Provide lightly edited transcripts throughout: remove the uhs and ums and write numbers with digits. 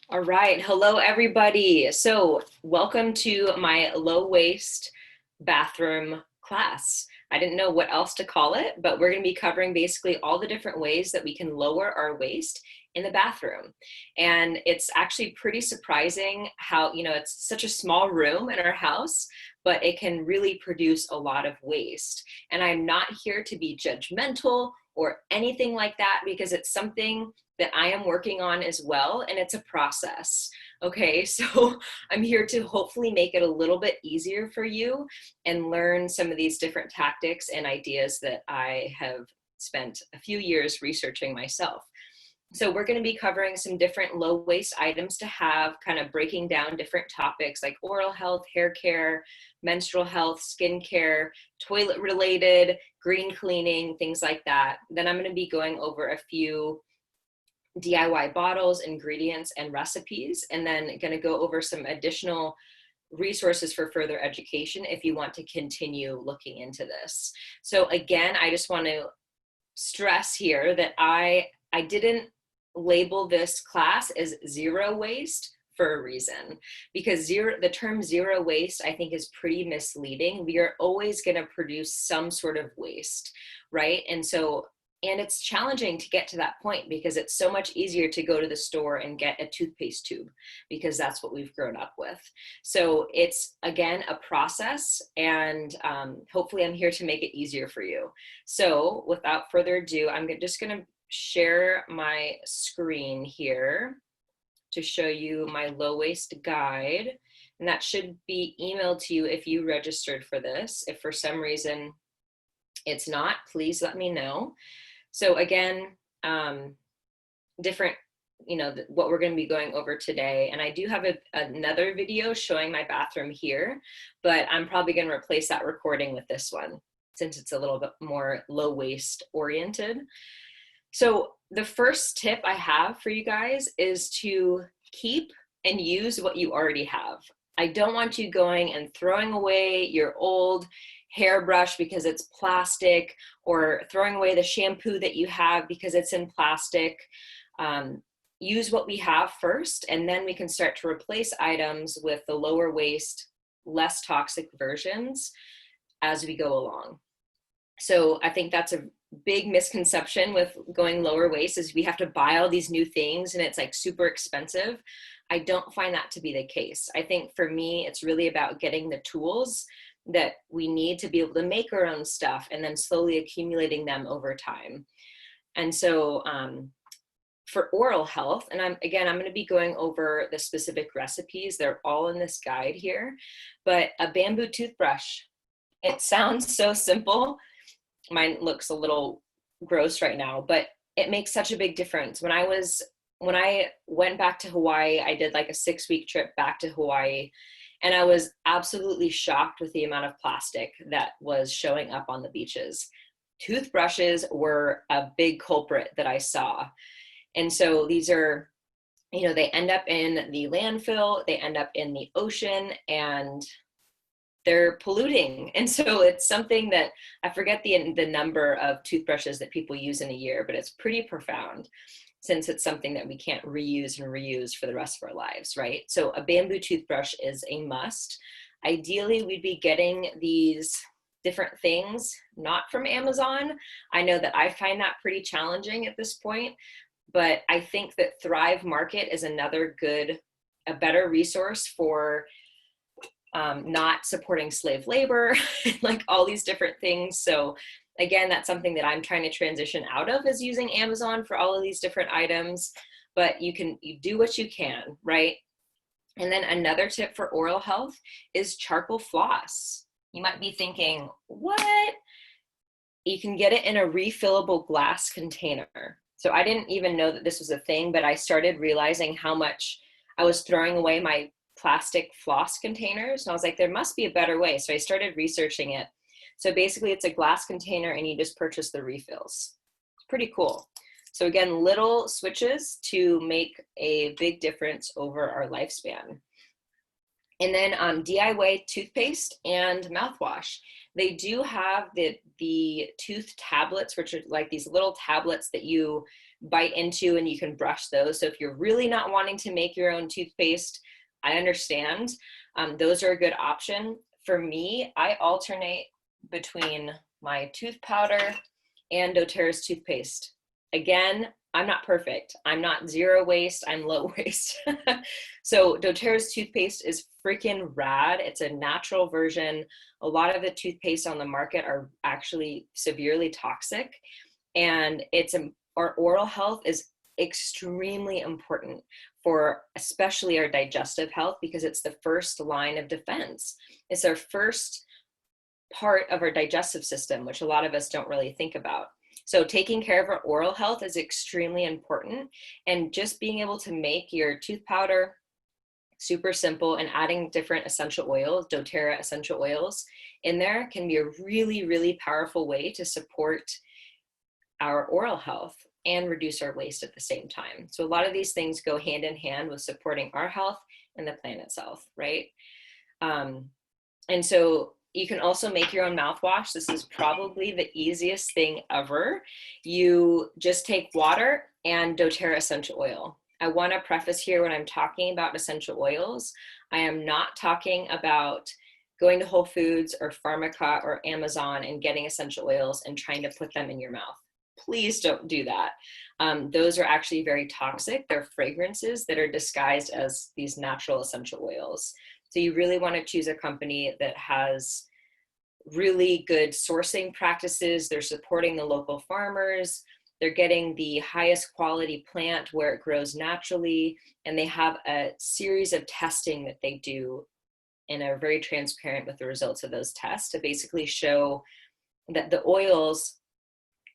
All right. Hello, everybody. So welcome to my low waist bathroom class. I didn't know what else to call it, but we're going to be covering basically all the different ways that we can lower our waist in the bathroom. And it's actually pretty surprising how, it's such a small room in our house, but it can really produce a lot of waste. And I'm not here to be judgmental or anything like that because it's something that I am working on as well, and it's a process. Okay, so I'm here to hopefully make it a little bit easier for you and learn some of these different tactics and ideas that I have spent a few years researching myself. So we're going to be covering some different low waist items to have, kind of breaking down different topics like oral health, hair care, menstrual health, skin care, toilet related, green cleaning, things like that. Then I'm going to be going over a few DIY bottles, ingredients, and recipes, and then going to go over some additional resources for further education if you want to continue looking into this. So again, I just want to stress here that I didn't label this class as zero waste for a reason, because the term zero waste I think is pretty misleading. We are always going to produce some sort of waste, right? And it's challenging to get to that point because it's so much easier to go to the store and get a toothpaste tube because that's what we've grown up with. So it's, again, a process, and hopefully I'm here to make it easier for you. So without further ado, I'm just going to share my screen here to show you my low waist guide. And that should be emailed to you if you registered for this. If for some reason it's not, please let me know. So again, different, what we're going to be going over today. And I do have another video showing my bathroom here, but I'm probably going to replace that recording with this one since it's a little bit more low waist oriented. So the first tip I have for you guys is to keep and use what you already have. I don't want you going and throwing away your old hairbrush because it's plastic, or throwing away the shampoo that you have because it's in plastic. Use what we have first, and then we can start to replace items with the lower waist, less toxic versions as we go along. So I think that's a big misconception with going lower waist, is we have to buy all these new things and it's like super expensive. I don't find that to be the case. I think for me, it's really about getting the tools that we need to be able to make our own stuff and then slowly accumulating them over time. And so for oral health, and I'm going to be going over the specific recipes. They're all in this guide here, but a bamboo toothbrush, it sounds so simple. Mine looks a little gross right now, but it makes such a big difference. When I went back to Hawaii, I did like a 6-week trip back to Hawaii, and I was absolutely shocked with the amount of plastic that was showing up on the beaches. Toothbrushes were a big culprit that I saw. And so these are, they end up in the landfill, they end up in the ocean, and they're polluting. And so it's something that I forget the number of toothbrushes that people use in a year, but it's pretty profound, since it's something that we can't reuse and reuse for the rest of our lives, right? So a bamboo toothbrush is a must. Ideally, we'd be getting these different things not from Amazon. I know that I find that pretty challenging at this point, but I think that Thrive Market is a better resource for not supporting slave labor, like all these different things. So again, that's something that I'm trying to transition out of, is using Amazon for all of these different items, but you do what you can, right? And then another tip for oral health is charcoal floss. You might be thinking, what? You can get it in a refillable glass container. So I didn't even know that this was a thing, but I started realizing how much I was throwing away my plastic floss containers. And I was like, there must be a better way. So I started researching it. So basically it's a glass container and you just purchase the refills. It's pretty cool. So again, little switches to make a big difference over our lifespan. And then DIY toothpaste and mouthwash. They do have the tooth tablets, which are like these little tablets that you bite into and you can brush those. So if you're really not wanting to make your own toothpaste, I understand. Those are a good option. For me, I alternate between my tooth powder and doTERRA's toothpaste. Again, I'm not perfect. I'm not zero waste, I'm low waste. So doTERRA's toothpaste is freaking rad. It's a natural version. A lot of the toothpaste on the market are actually severely toxic, and our oral health is extremely important for especially our digestive health, because it's the first line of defense. It's our first part of our digestive system, which a lot of us don't really think about. So taking care of our oral health is extremely important, and just being able to make your tooth powder super simple and adding different essential oils, doTERRA essential oils in there, can be a really, really powerful way to support our oral health and reduce our waste at the same time. So a lot of these things go hand in hand with supporting our health and the planet's health, right? And so you can also make your own mouthwash. This is probably the easiest thing ever. You just take water and doTERRA essential oil. I want to preface here, when I'm talking about essential oils, I am not talking about going to Whole Foods or Pharmaca or Amazon and getting essential oils and trying to put them in your mouth. Please don't do that. Those are actually very toxic. They're fragrances that are disguised as these natural essential oils. So you really want to choose a company that has really good sourcing practices. They're supporting the local farmers. They're getting the highest quality plant where it grows naturally. And they have a series of testing that they do and are very transparent with the results of those tests to basically show that the oils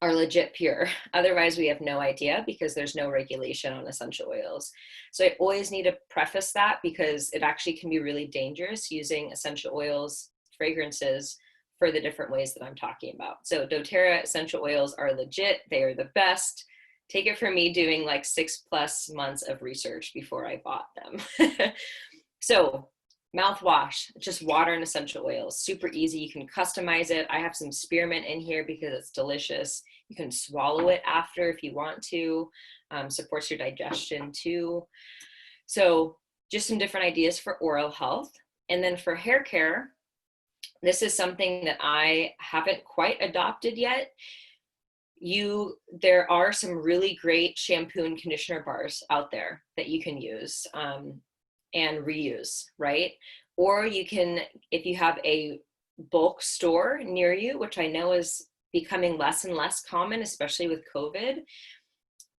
are legit pure. Otherwise, we have no idea, because there's no regulation on essential oils. So I always need to preface that, because it actually can be really dangerous using essential oils, fragrances, for the different ways that I'm talking about. So doTERRA essential oils are legit. They are the best. Take it from me doing like 6+ months of research before I bought them. So mouthwash, just water and essential oils, super easy. You can customize it. I have some spearmint in here because it's delicious. You can swallow it after if you want to. Supports your digestion too. So just some different ideas for oral health. And then for hair care, this is something that I haven't quite adopted yet. There are some really great shampoo and conditioner bars out there that you can use and reuse, right? Or you can, if you have a bulk store near you, which I know is becoming less and less common, especially with COVID,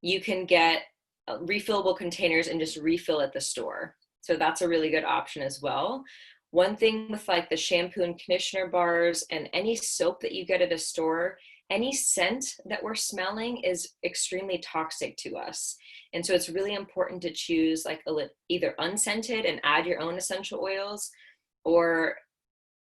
you can get refillable containers and just refill at the store. So that's a really good option as well. One thing with like the shampoo and conditioner bars and any soap that you get at a store, any scent that we're smelling is extremely toxic to us. And so it's really important to choose like either unscented and add your own essential oils, or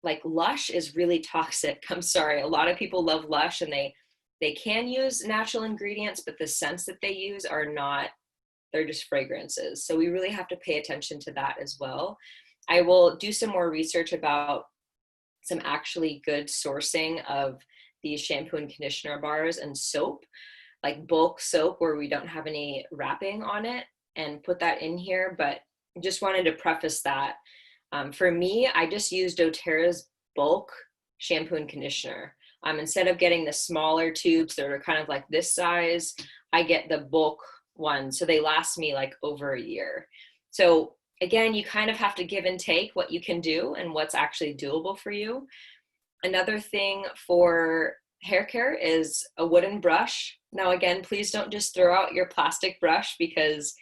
like Lush is really toxic. I'm sorry, a lot of people love Lush and they can use natural ingredients, but the scents that they use are not, they're just fragrances. So we really have to pay attention to that as well. I will do some more research about some actually good sourcing of these shampoo and conditioner bars and soap, like bulk soap where we don't have any wrapping on it, and put that in here. But just wanted to preface that. For me, I just use doTERRA's bulk shampoo and conditioner. Instead of getting the smaller tubes that are kind of like this size, I get the bulk one. So they last me like over a year. So again, you kind of have to give and take what you can do and what's actually doable for you. Another thing for hair care is a wooden brush. Now, again, please don't just throw out your plastic brush because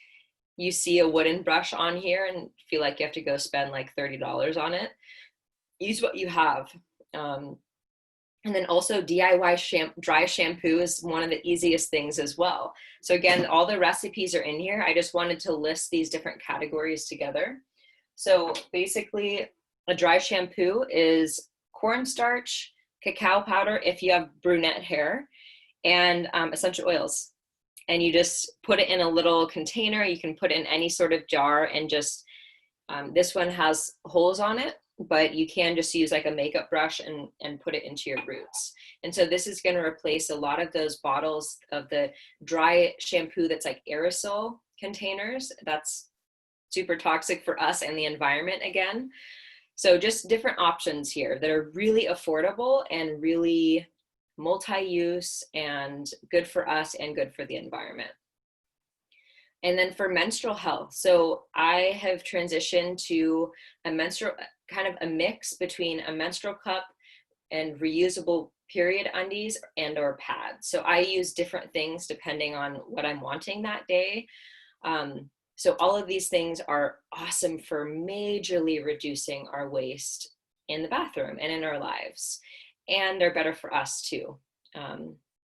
you see a wooden brush on here and feel like you have to go spend like $30 on it. Use what you have. And then also DIY dry shampoo is one of the easiest things as well. So again, all the recipes are in here. I just wanted to list these different categories together. So basically, a dry shampoo is cornstarch, cacao powder if you have brunette hair, and essential oils. And you just put it in a little container. You can put it in any sort of jar and just, this one has holes on it. but you can just use like a makeup brush and put it into your roots. And so this is going to replace a lot of those bottles of the dry shampoo that's like aerosol containers. That's super toxic for us and the environment again. So just different options here that are really affordable and really multi-use and good for us and good for the environment. And then for menstrual health, so I have transitioned to a menstrual, kind of a mix between a menstrual cup and reusable period undies and or pads. So I use different things depending on what I'm wanting that day. So all of these things are awesome for majorly reducing our waste in the bathroom and in our lives. And they're better for us too.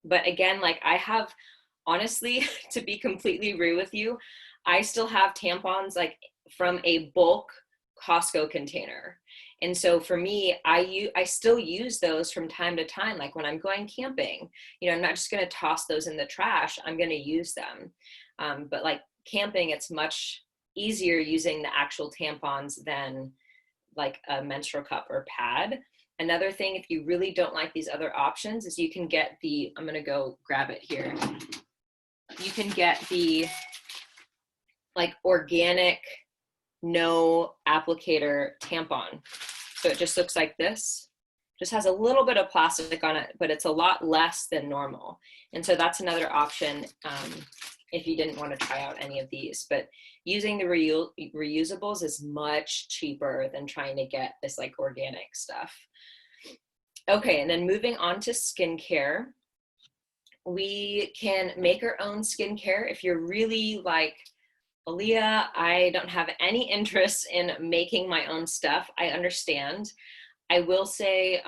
But again, like I have, honestly, to be completely real with you, I still have tampons like from a bulk Costco container. And so for me, I still use those from time to time, like when I'm going camping. You know, I'm not just going to toss those in the trash. I'm going to use them. But like camping, it's much easier using the actual tampons than like a menstrual cup or pad. Another thing, if you really don't like these other options, is you can get the, I'm going to go grab it here. You can get the like organic, no applicator tampon. So it just looks like this. Just has a little bit of plastic on it, but it's a lot less than normal. And so that's another option if you didn't want to try out any of these. But using the reusables is much cheaper than trying to get this like organic stuff. Okay, and then moving on to skincare. We can make our own skincare. If you're really like, Aaliyah, I don't have any interest in making my own stuff, I understand. I will say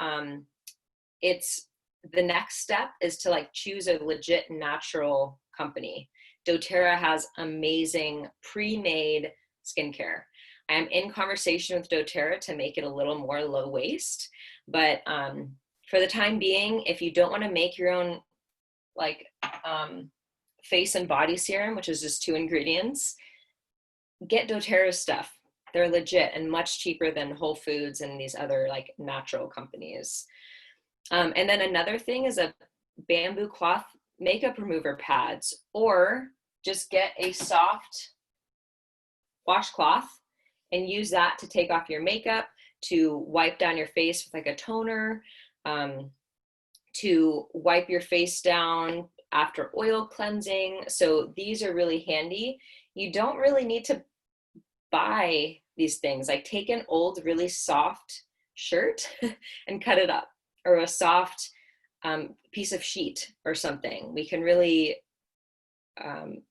it's the next step is to like choose a legit natural company. doTERRA has amazing pre-made skincare. I am in conversation with doTERRA to make it a little more low waste, but for the time being, if you don't want to make your own like face and body serum, which is just 2 ingredients, get doTERRA's stuff. They're legit and much cheaper than Whole Foods and these other like natural companies. And then another thing is a bamboo cloth makeup remover pads, or just get a soft washcloth and use that to take off your makeup, to wipe down your face with like a toner, to wipe your face down after oil cleansing. So these are really handy. You don't really need to buy these things. Like take an old, really soft shirt and cut it up, or a soft piece of sheet or something. We can really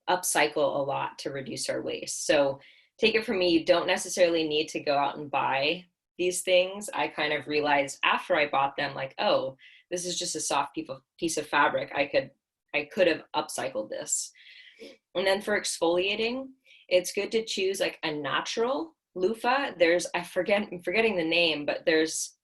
upcycle a lot to reduce our waste. So take it from me, you don't necessarily need to go out and buy these things. I kind of realized after I bought them, like, oh, this is just a soft piece of fabric. I could have upcycled this. And then for exfoliating, it's good to choose like a natural loofah. I'm forgetting the name, but there's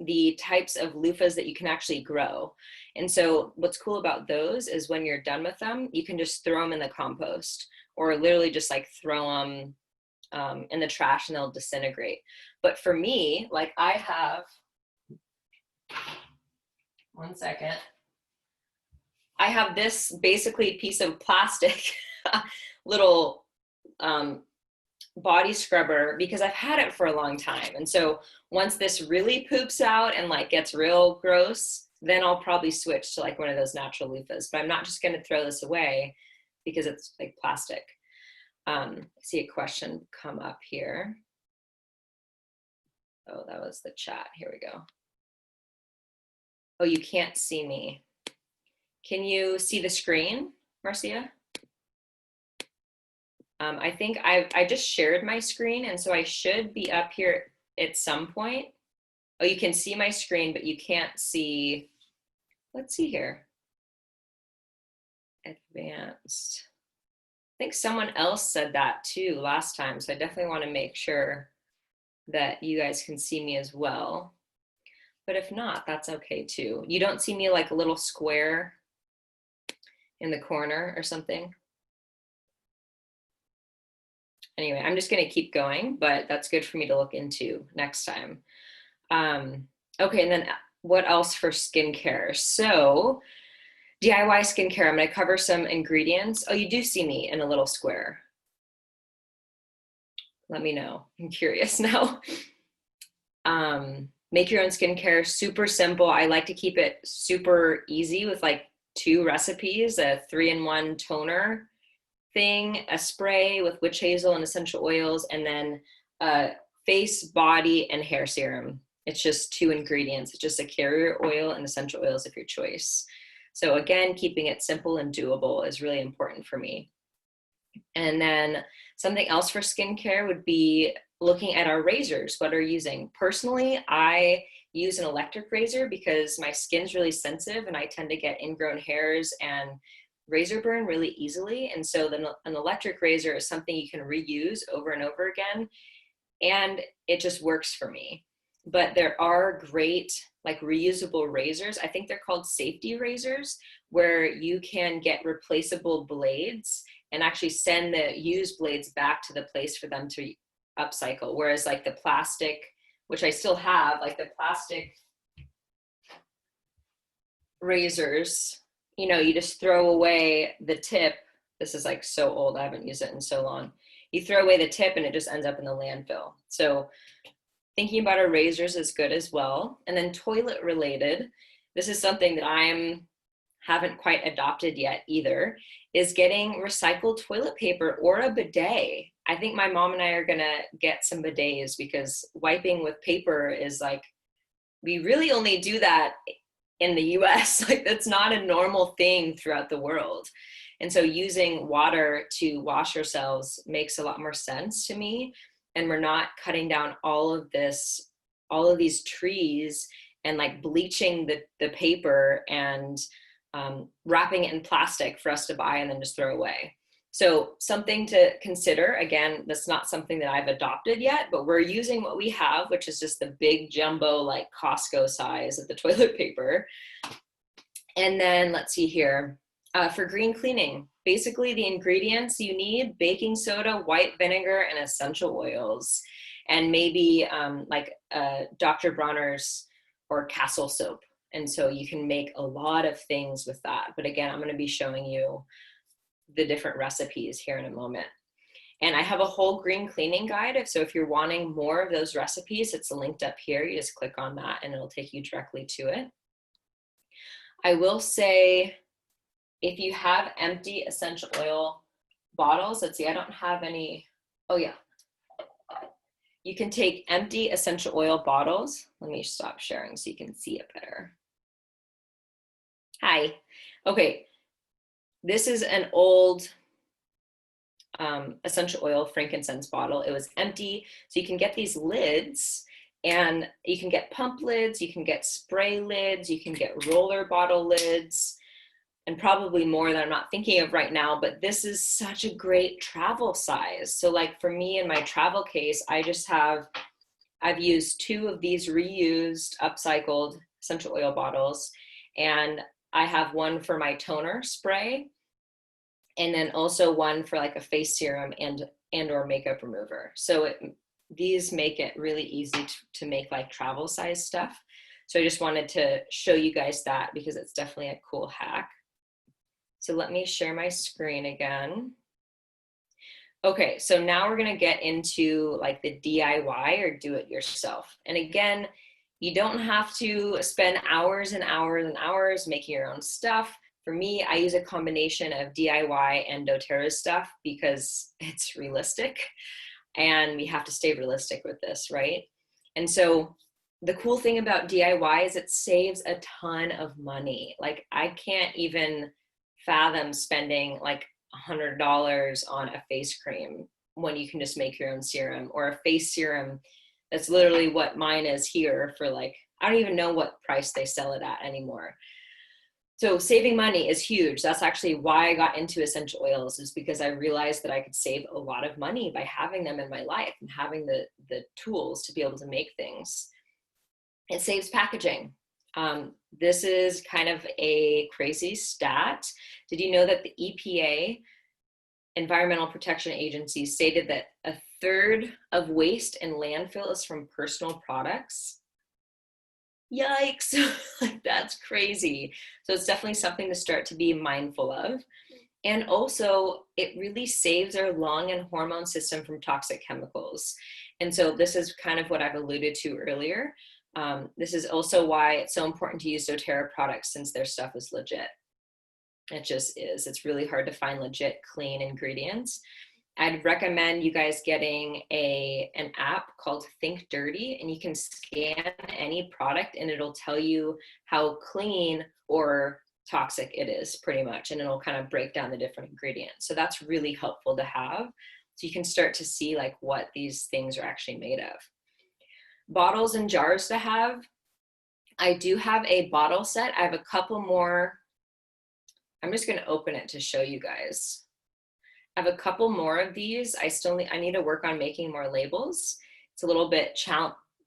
the types of loofahs that you can actually grow. And so what's cool about those is when you're done with them, you can just throw them in the compost, or literally just like throw them in the trash and they'll disintegrate. But for me, like I have, one second. I have this basically piece of plastic little body scrubber because I've had it for a long time. And so once this really poops out and like gets real gross, then I'll probably switch to like one of those natural loofahs. But I'm not just going to throw this away because it's like plastic. I see a question come up here. Oh, that was the chat. Here we go. Oh, you can't see me. Can you see the screen, Marcia? I think I just shared my screen, and so I should be up here at some point. Oh, you can see my screen, but you can't see. Let's see here. Advanced. I think someone else said that too last time, so I definitely want to make sure that you guys can see me as well. But if not, that's okay too. You don't see me like a little square in the corner or something? Anyway, I'm just going to keep going, but that's good for me to look into next time. Okay, and then what else for skincare? So DIY skincare, I'm going to cover some ingredients. Oh, you do see me in a little square. Let me know. I'm curious now. Make your own skincare, super simple. I like to keep it super easy with like 2 recipes, a 3-in-1 toner thing, a spray with witch hazel and essential oils, and then a face, body, and hair serum. It's just 2 ingredients. It's just a carrier oil and essential oils of your choice. So again, keeping it simple and doable is really important for me. And then something else for skincare would be looking at our razors, what are using. Personally, I use an electric razor because my skin's really sensitive and I tend to get ingrown hairs and razor burn really easily. And so then an electric razor is something you can reuse over and over again. And it just works for me. But there are great like reusable razors. I think they're called safety razors, where you can get replaceable blades and actually send the used blades back to the place for them to upcycle. Whereas like the plastic, which I still have, like the plastic razors, you know, you just throw away the tip. This is like so old, I haven't used it in so long. You throw away the tip and it just ends up in the landfill. So thinking about our razors is good as well. And then toilet related, this is something that I haven't quite adopted yet either, is getting recycled toilet paper or a bidet. I think my mom and I are gonna get some bidets because wiping with paper is like, we really only do that in the US. Like that's not a normal thing throughout the world. And so using water to wash ourselves makes a lot more sense to me. And we're not cutting down all of these trees and like bleaching the paper and wrapping it in plastic for us to buy and then just throw away. So something to consider. Again, that's not something that I've adopted yet, but we're using what we have, which is just the big jumbo, like Costco size of the toilet paper. And then let's see here, for green cleaning, basically the ingredients you need: baking soda, white vinegar, and essential oils, and maybe like Dr. Bronner's or Castle soap. And so you can make a lot of things with that. But again, I'm going to be showing you the different recipes here in a moment. And I have a whole green cleaning guide. So if you're wanting more of those recipes, it's linked up here. You just click on that and it'll take you directly to it. I will say, if you have empty essential oil bottles, let's see, I don't have any. Oh yeah. You can take empty essential oil bottles. Let me stop sharing so you can see it better. Hi. Okay. This is an old essential oil frankincense bottle. It was empty. So you can get these lids, and you can get pump lids, you can get spray lids, you can get roller bottle lids, and probably more that I'm not thinking of right now, but this is such a great travel size. So like for me in my travel case, I've used 2 of these reused, upcycled essential oil bottles, and I have one for my toner spray, and then also one for like a face serum and or makeup remover. So these make it really easy to make like travel size stuff. So I just wanted to show you guys that because it's definitely a cool hack. So let me share my screen again. Okay, so now we're gonna get into like the DIY or do it yourself. And again, you don't have to spend hours and hours and hours making your own stuff. For me, I use a combination of DIY and doTERRA stuff because it's realistic and we have to stay realistic with this, right? And so the cool thing about DIY is it saves a ton of money. Like I can't even fathom spending like $100 on a face cream when you can just make your own serum, or a face serum that's literally what mine is here for like, I don't even know what price they sell it at anymore. So saving money is huge. That's actually why I got into essential oils, is because I realized that I could save a lot of money by having them in my life and having the tools to be able to make things. It saves packaging. This is kind of a crazy stat. Did you know that the EPA Environmental Protection Agency stated that a third of waste in landfill is from personal products. Yikes, like that's crazy. So it's definitely something to start to be mindful of. And also, it really saves our lung and hormone system from toxic chemicals. And so this is kind of what I've alluded to earlier. This is also why it's so important to use doTERRA products, since their stuff is legit. It just is. It's really hard to find legit, clean ingredients. I'd recommend you guys getting an app called Think Dirty, and you can scan any product and it'll tell you how clean or toxic it is, pretty much, and it'll kind of break down the different ingredients. So that's really helpful to have, so you can start to see like what these things are actually made of. Bottles and jars to have. I do have a bottle set. I have a couple more. I'm just going to open it to show you guys. I have a couple more of these. I need to work on making more labels. It's a little bit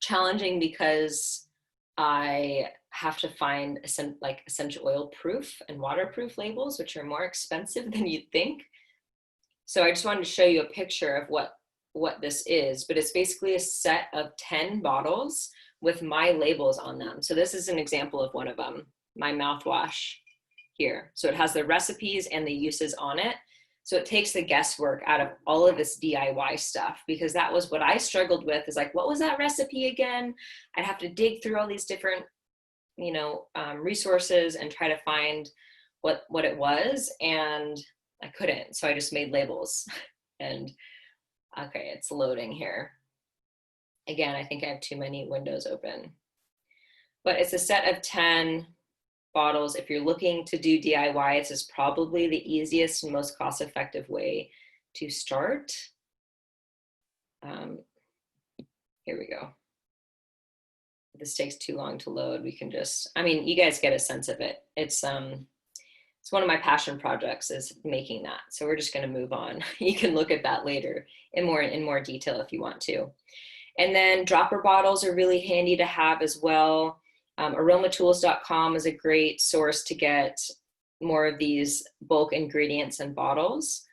challenging because I have to find essential oil proof and waterproof labels, which are more expensive than you'd think. So I just wanted to show you a picture of what this is, but it's basically a set of 10 bottles with my labels on them. So this is an example of one of them, my mouthwash here. So it has the recipes and the uses on it. So it takes the guesswork out of all of this DIY stuff, because that was what I struggled with, is like, what was that recipe again? I'd have to dig through all these different, resources and try to find what it was, and I couldn't. So I just made labels. And okay, it's loading here. Again, I think I have too many windows open. But it's a set of 10 bottles. If you're looking to do DIY, this is probably the easiest and most cost-effective way to start. Here we go. If this takes too long to load, we can just, you guys get a sense of it. It's one of my passion projects, is making that. So we're just going to move on. You can look at that later in more detail if you want to. And then dropper bottles are really handy to have as well. Aromatools.com is a great source to get more of these bulk ingredients and bottles.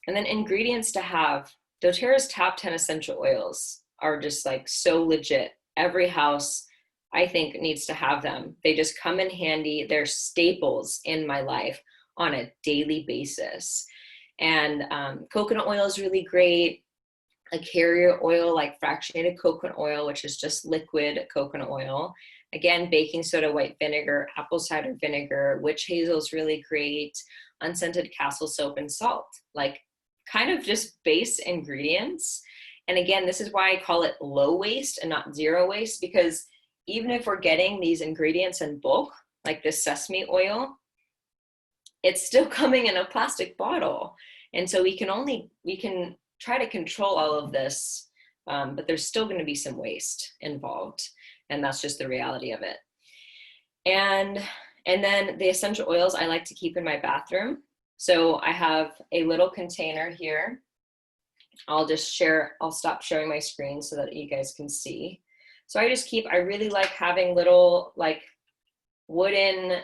And then ingredients to have. doTERRA's top 10 essential oils are just like so legit. Every house, I think, needs to have them. They just come in handy. They're staples in my life on a daily basis. And coconut oil is really great. A carrier oil like fractionated coconut oil, which is just liquid coconut oil. Again, baking soda, white vinegar, apple cider vinegar, witch hazel is really great. Unscented castle soap and salt, like kind of just base ingredients. And again, this is why I call it low waste and not zero waste, because even if we're getting these ingredients in bulk, like this sesame oil, it's still coming in a plastic bottle. And so we can try to control all of this, but there's still going to be some waste involved. And that's just the reality of it. And then the essential oils I like to keep in my bathroom. So I have a little container here. I'll stop sharing my screen so that you guys can see. So I really like having little like wooden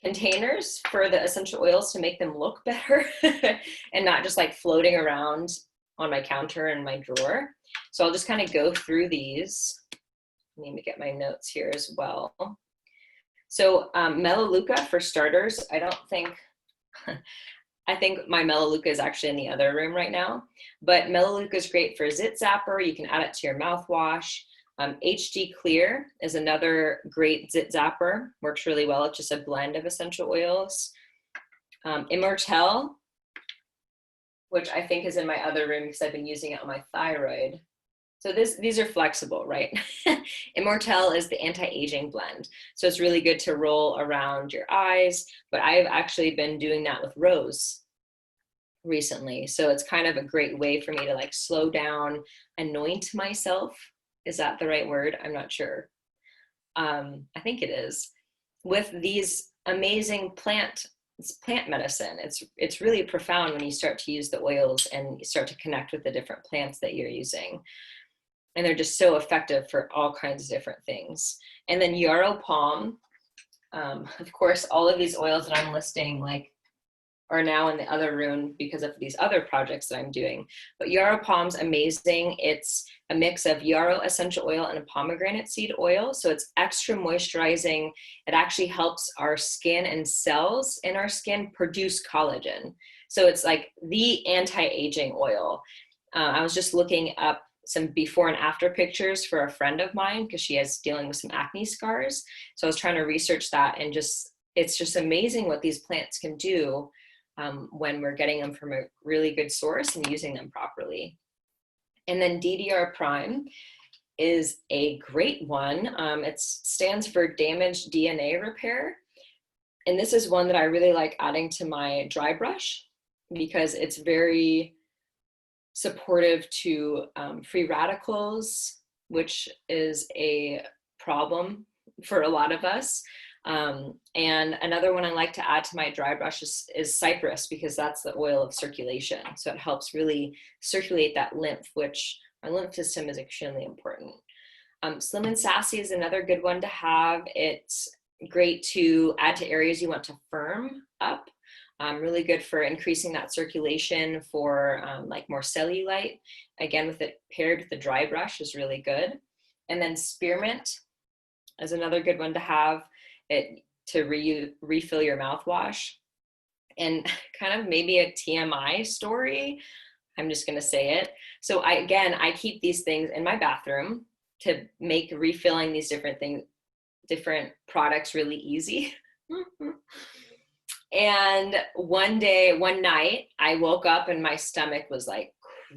containers for the essential oils to make them look better and not just like floating around on my counter in my drawer. So I'll just kind of go through these. I need to get my notes here as well. So Melaleuca, for starters, I think my Melaleuca is actually in the other room right now, but Melaleuca is great for zit zapper. You can add it to your mouthwash. HD Clear is another great zit zapper. Works really well. It's just a blend of essential oils. Immortelle, which I think is in my other room because I've been using it on my thyroid. So these are flexible, right? Immortelle is the anti-aging blend. So it's really good to roll around your eyes, but I've actually been doing that with rose recently. So it's kind of a great way for me to like slow down, anoint myself. Is that the right word? I'm not sure. I think it is. With these amazing plant medicine. It's really profound when you start to use the oils and you start to connect with the different plants that you're using. And they're just so effective for all kinds of different things. And then yarrow palm, of course, all of these oils that I'm listing, like are now in the other room because of these other projects that I'm doing. But yarrow palm's amazing. It's a mix of yarrow essential oil and a pomegranate seed oil. So it's extra moisturizing. It actually helps our skin and cells in our skin produce collagen. So it's like the anti-aging oil. I was just looking up some before and after pictures for a friend of mine because she is dealing with some acne scars. So I was trying to research that, and it's just amazing what these plants can do when we're getting them from a really good source and using them properly. And then DDR prime is a great one. It stands for damaged DNA repair. And this is one that I really like adding to my dry brush because it's very supportive to free radicals, which is a problem for a lot of us. And another one I like to add to my dry brush is cypress, because that's the oil of circulation. So it helps really circulate that lymph, which our lymph system is extremely important. Slim and Sassy is another good one to have. It's great to add to areas you want to firm up. Really good for increasing that circulation for like more cellulite. Again, with it paired with the dry brush is really good. And then spearmint is another good one to have it to refill your mouthwash. And kind of maybe a TMI story, I'm just gonna say it. So I keep these things in my bathroom to make refilling these different products really easy. And one night, I woke up and my stomach was like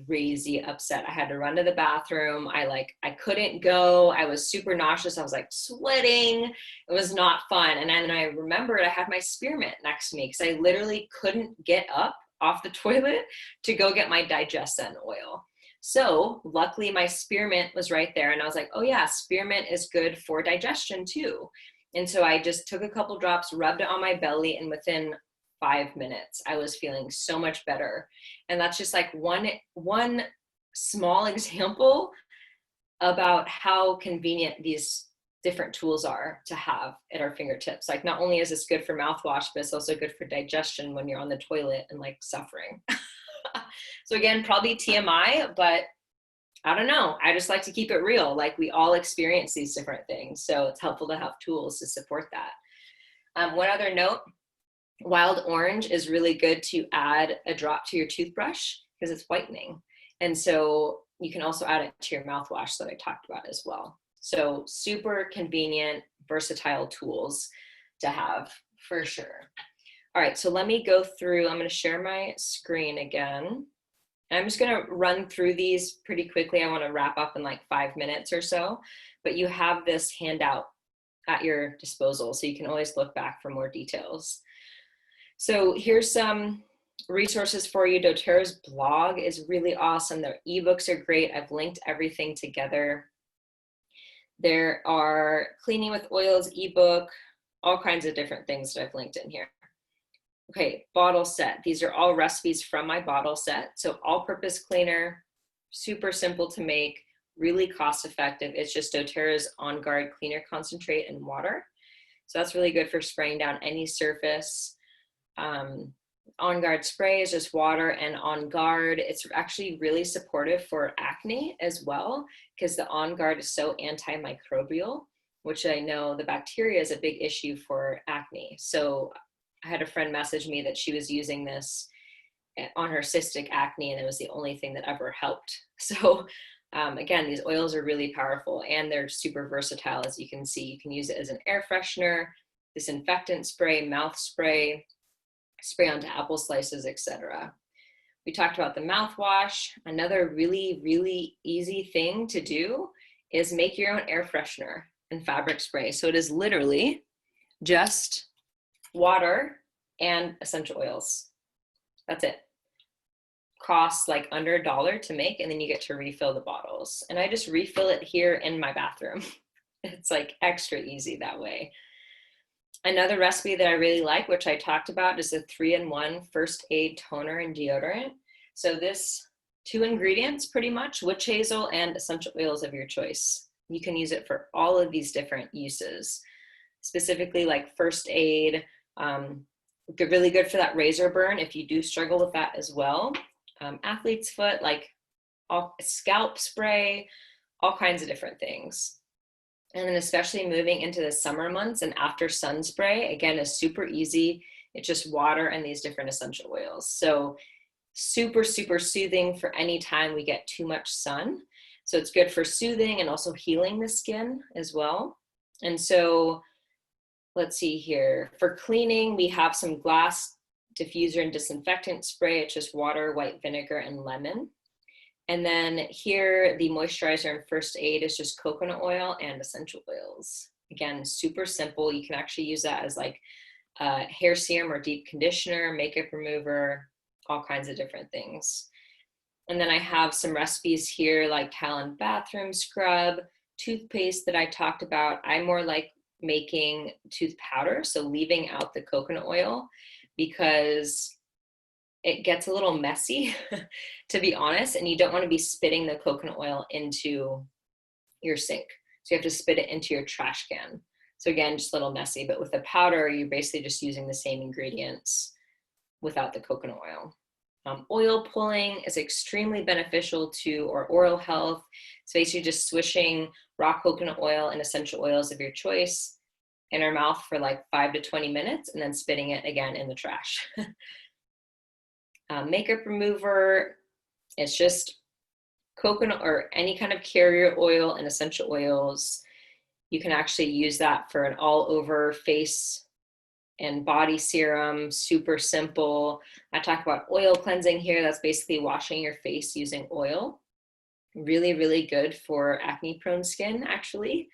crazy upset. I had to run to the bathroom. I couldn't go. I was super nauseous. I was like sweating. It was not fun. And then I remembered I had my spearmint next to me because I literally couldn't get up off the toilet to go get my digestion oil. So luckily my spearmint was right there. And I was like, oh yeah, spearmint is good for digestion too. And so I just took a couple drops, rubbed it on my belly, and within 5 minutes, I was feeling so much better. And that's just like one small example about how convenient these different tools are to have at our fingertips. Like, not only is this good for mouthwash, but it's also good for digestion when you're on the toilet and like suffering. So again, probably TMI, but I don't know. I just like to keep it real. Like, we all experience these different things. So it's helpful to have tools to support that. One other note, wild orange is really good to add a drop to your toothbrush because it's whitening. And so you can also add it to your mouthwash that I talked about as well. So super convenient, versatile tools to have for sure. All right, so let me go through. I'm going to share my screen again. I'm just going to run through these pretty quickly. I want to wrap up in like 5 minutes or so, but you have this handout at your disposal, so you can always look back for more details. So here's some resources for you. doTERRA's blog is really awesome. Their ebooks are great. I've linked everything together. There are Cleaning with Oils ebook, all kinds of different things that I've linked in here. Okay, bottle set. These are all recipes from my bottle set. So all-purpose cleaner, super simple to make, really cost-effective. It's just doTERRA's On Guard Cleaner Concentrate and water. So that's really good for spraying down any surface. On Guard spray is just water, and On Guard, it's actually really supportive for acne as well, because the On Guard is so antimicrobial, which I know the bacteria is a big issue for acne. So I had a friend message me that she was using this on her cystic acne, and it was the only thing that ever helped. So again, these oils are really powerful, and they're super versatile. As you can see, you can use it as an air freshener, disinfectant spray, mouth spray, spray onto apple slices, etc. We talked about the mouthwash. Another really, really easy thing to do is make your own air freshener and fabric spray. So it is literally just water and essential oils. That's it. Costs like under $1 to make, and then you get to refill the bottles. And I just refill it here in my bathroom. It's like extra easy that way. Another recipe that I really like, which I talked about, is a 3-in-1 first aid toner and deodorant. So this 2 ingredients pretty much, witch hazel and essential oils of your choice. You can use it for all of these different uses, specifically like first aid, really good for that razor burn if you do struggle with that as well. Athlete's foot, like all scalp spray, all kinds of different things. And then especially moving into the summer months and after sun spray, again, is super easy. It's just water and these different essential oils. So super, super soothing for any time we get too much sun. So it's good for soothing and also healing the skin as well. And so let's see here. For cleaning, we have some glass diffuser and disinfectant spray. It's just water, white vinegar, and lemon. And then here, the moisturizer and first aid is just coconut oil and essential oils. Again, super simple. You can actually use that as like a hair serum or deep conditioner, makeup remover, all kinds of different things. And then I have some recipes here like Talon bathroom scrub, toothpaste that I talked about. I more like making tooth powder, so leaving out the coconut oil because it gets a little messy, to be honest, and you don't want to be spitting the coconut oil into your sink. So you have to spit it into your trash can. So again, just a little messy, but with the powder, you're basically just using the same ingredients without the coconut oil. Oil pulling is extremely beneficial to our oral health. So basically just swishing raw coconut oil and essential oils of your choice in our mouth for like 5 to 20 minutes and then spitting it again in the trash. Makeup remover, it's just coconut or any kind of carrier oil and essential oils. You can actually use that for an all over face and body serum, super simple. I talk about oil cleansing here. That's basically washing your face using oil. Really, really good for acne prone skin, actually.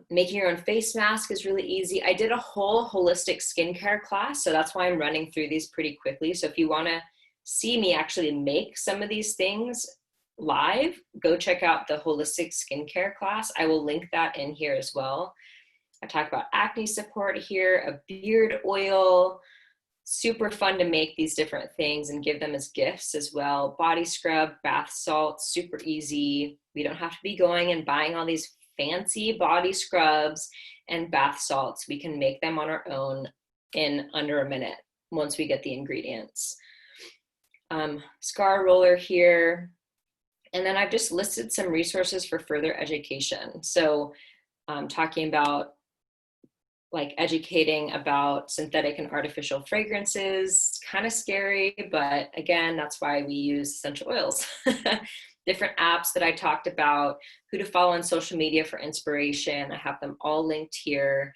Making your own face mask is really easy. I did a whole holistic skincare class, so that's why I'm running through these pretty quickly. So if you want to see me actually make some of these things live, go check out the holistic skincare class. I will link that in here as well. I talk about acne support here, a beard oil, super fun to make these different things and give them as gifts as well. Body scrub, bath salt, super easy. We don't have to be going and buying all these fancy body scrubs and bath salts. We can make them on our own in under a minute once we get the ingredients. Scar roller here. And then I've just listed some resources for further education. So talking about like educating about synthetic and artificial fragrances, kind of scary, but again, that's why we use essential oils. Different apps that I talked about, who to follow on social media for inspiration. I have them all linked here.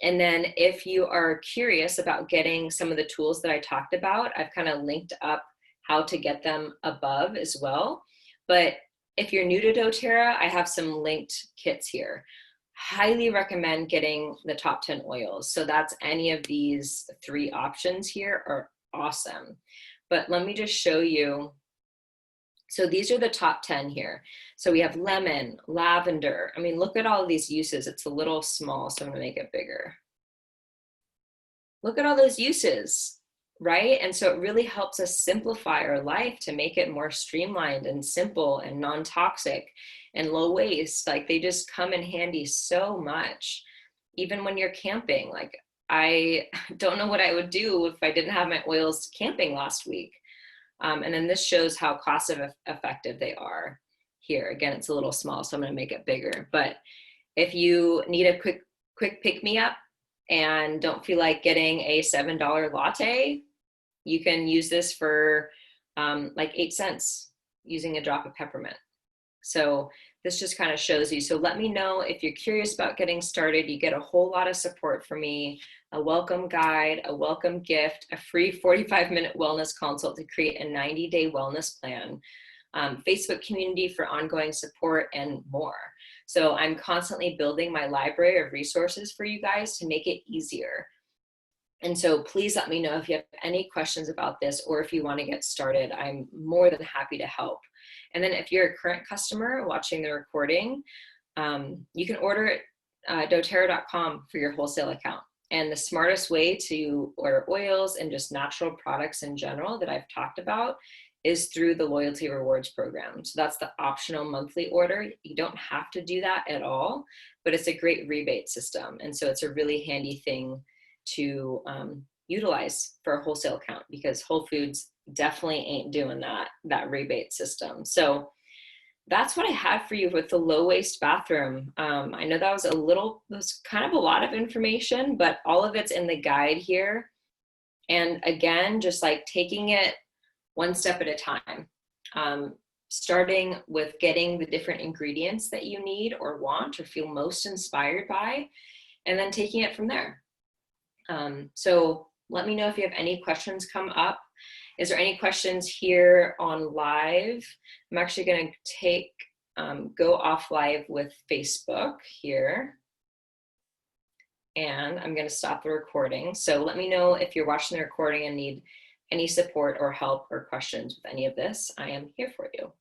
And then if you are curious about getting some of the tools that I talked about, I've kind of linked up how to get them above as well. But if you're new to doTERRA, I have some linked kits here. Highly recommend getting the top 10 oils. So that's any of these 3 options here are awesome. But let me just show you. So these are the top 10 here. So we have lemon, lavender. I mean, look at all of these uses. It's a little small, so I'm gonna make it bigger. Look at all those uses, right? And so it really helps us simplify our life to make it more streamlined and simple and non-toxic and low waste. Like they just come in handy so much. Even when you're camping, like I don't know what I would do if I didn't have my oils camping last week. And then this shows how cost effective they are here. Again, it's a little small, so I'm gonna make it bigger. But if you need a quick pick-me-up and don't feel like getting a $7 latte, you can use this for like 8 cents using a drop of peppermint. So this just kind of shows you. So let me know if you're curious about getting started. You get a whole lot of support from me, a welcome guide, a welcome gift, a free 45-minute wellness consult to create a 90-day wellness plan, Facebook community for ongoing support, and more. So I'm constantly building my library of resources for you guys to make it easier. And so please let me know if you have any questions about this or if you want to get started. I'm more than happy to help. And then if you're a current customer watching the recording, you can order at doterra.com for your wholesale account. And the smartest way to order oils and just natural products in general that I've talked about is through the loyalty rewards program. So that's the optional monthly order. You don't have to do that at all, but it's a great rebate system. And so it's a really handy thing to utilize for a wholesale account, because Whole Foods definitely ain't doing that rebate system. So that's what I had for you with the low waste bathroom. I know that was kind of a lot of information, but all of it's in the guide here. And again, just like taking it one step at a time, starting with getting the different ingredients that you need or want or feel most inspired by, and then taking it from there. So let me know if you have any questions come up. Is there any questions here on live? I'm actually going to go off live with Facebook here. And I'm going to stop the recording. So let me know if you're watching the recording and need any support or help or questions with any of this. I am here for you.